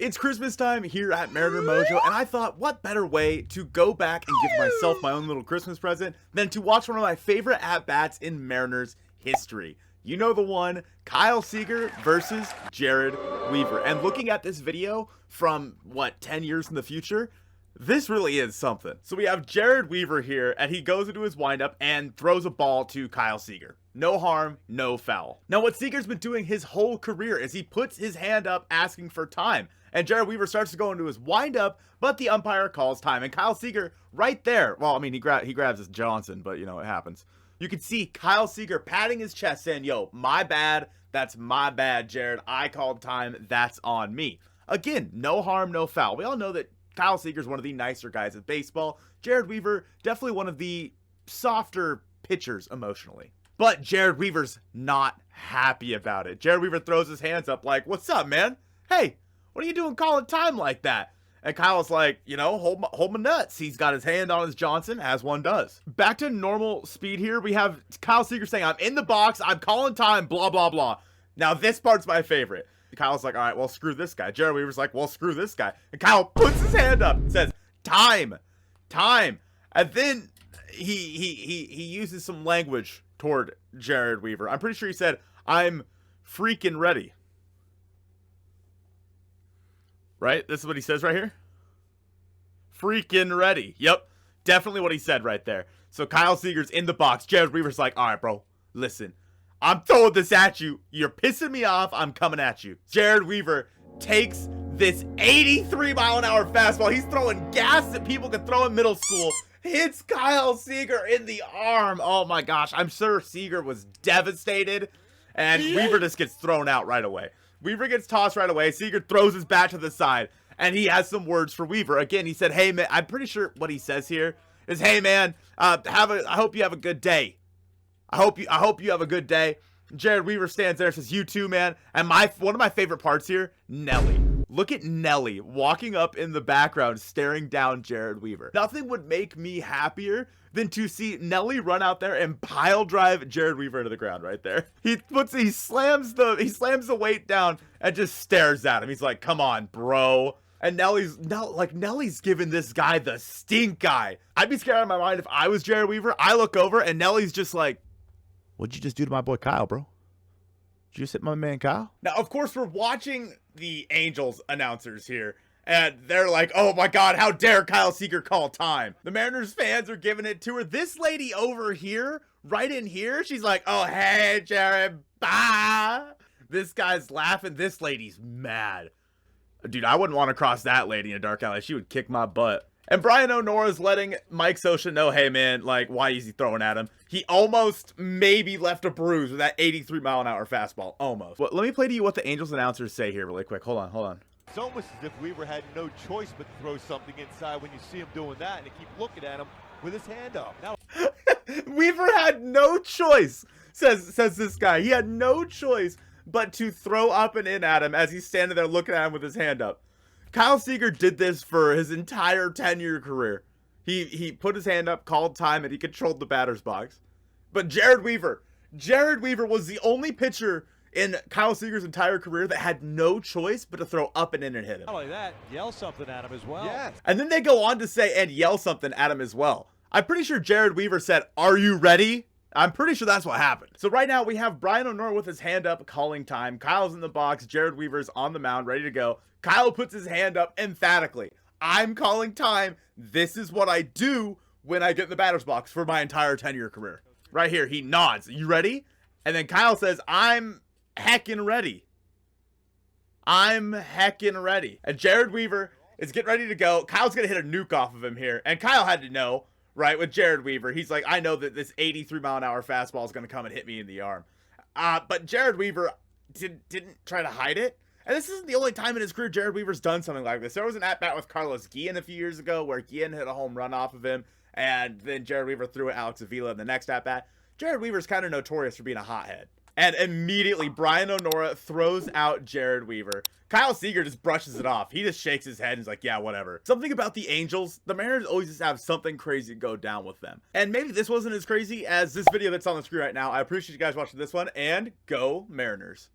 It's Christmas time here at Mariner Mojo, and I thought, what better way to go back and give myself my own little Christmas present than to watch one of my favorite at-bats in Mariners history. You know the one, Kyle Seager versus Jered Weaver. And looking at this video from, 10 years in the future, this really is something. So we have Jered Weaver here, and he goes into his windup and throws a ball to Kyle Seager. No harm, no foul. Now what Seager's been doing his whole career is he puts his hand up asking for time. And Jered Weaver starts to go into his windup, but the umpire calls time. And Kyle Seager right there, well, I mean, he grabs his Johnson, but you know, it happens. You can see Kyle Seager patting his chest saying, yo, my bad, that's my bad, Jered. I called time, that's on me. Again, no harm, no foul. We all know that Kyle Seager's one of the nicer guys at baseball. Jered Weaver, definitely one of the softer pitchers emotionally. But Jered Weaver's not happy about it. Jered Weaver throws his hands up like, what's up, man? Hey, what are you doing calling time like that? And Kyle's like, you know, hold my nuts. He's got his hand on his Johnson, as one does. Back to normal speed here. We have Kyle Seager saying, I'm in the box. I'm calling time, blah, blah, blah. Now, this part's my favorite. Kyle's like, all right, well, screw this guy. Jered Weaver's like, well, screw this guy. And Kyle puts his hand up and says, time. And then he uses some language toward Jered Weaver. I'm pretty sure he said, I'm freaking ready. Right? This is what he says right here. Freaking ready. Yep. Definitely what he said right there. So Kyle Seager's in the box. Jered Weaver's like, all right, bro, listen. I'm throwing this at you. You're pissing me off. I'm coming at you. Jered Weaver takes this 83-mile-an-hour fastball. He's throwing gas that people could throw in middle school. Hits Kyle Seager in the arm. Oh my gosh. I'm sure Seager was devastated. And Weaver just gets thrown out right away. Weaver gets tossed right away. Seager throws his bat to the side. And he has some words for Weaver. Again, he said, hey, man, I'm pretty sure what he says here is, hey, man, I hope you have a good day. I hope you have a good day. Jered Weaver stands there and says, you too, man. And one of my favorite parts here, Nelly. Look at Nelly walking up in the background, staring down Jered Weaver. Nothing would make me happier than to see Nelly run out there and pile drive Jered Weaver into the ground right there. He slams the weight down and just stares at him. He's like, come on, bro. And Nelly's giving this guy the stink eye. I'd be scared out of my mind if I was Jered Weaver. I look over and Nelly's just like, what'd you just do to my boy Kyle, bro? Did you just hit my man Kyle? Now, of course, we're watching the Angels announcers here. And they're like, oh my God, how dare Kyle Seager call time? The Mariners fans are giving it to her. This lady over here, right in here, she's like, oh, hey, Jered, bye. This guy's laughing. This lady's mad. Dude, I wouldn't want to cross that lady in a dark alley. She would kick my butt. And Brian O'Nora's letting Mike Scioscia know, hey, man, like, why is he throwing at him? He almost maybe left a bruise with that 83-mile-an-hour fastball. Almost. Well, let me play to you what the Angels announcers say here really quick. Hold on. It's almost as if Weaver had no choice but to throw something inside when you see him doing that, and you keep looking at him with his hand up. Now, Weaver had no choice, says this guy. He had no choice but to throw up and in at him as he's standing there looking at him with his hand up. Kyle Seager did this for his entire 10-year career. He put his hand up, called time, and he controlled the batter's box. But Jered Weaver was the only pitcher in Kyle Seager's entire career that had no choice but to throw up and in and hit him. Not only that, yell something at him as well. yes. And then they go on to say, and yell something at him as well. I'm pretty sure Jered Weaver said, are you ready? I'm pretty sure that's what happened. So right now we have Brian O'Nora with his hand up, calling time. Kyle's in the box. Jered Weaver's on the mound, ready to go. Kyle puts his hand up emphatically. I'm calling time. This is what I do when I get in the batter's box for my entire 10-year career. Right here, he nods. You ready? And then Kyle says, I'm heckin' ready. I'm heckin' ready. And Jered Weaver is getting ready to go. Kyle's going to hit a nuke off of him here. And Kyle had to know, right, with Jered Weaver. He's like, I know that this 83-mile-an-hour fastball is going to come and hit me in the arm. But Jered Weaver didn't try to hide it. And this isn't the only time in his career Jered Weaver's done something like this. There was an at-bat with Carlos Guillen a few years ago where Guillen hit a home run off of him. And then Jered Weaver threw at Alex Avila in the next at-bat. Jered Weaver's kind of notorious for being a hothead. And immediately, Brian O'Nora throws out Jered Weaver. Kyle Seager just brushes it off. He just shakes his head and is like, yeah, whatever. Something about the Angels, the Mariners always just have something crazy go down with them. And maybe this wasn't as crazy as this video that's on the screen right now. I appreciate you guys watching this one, and go Mariners.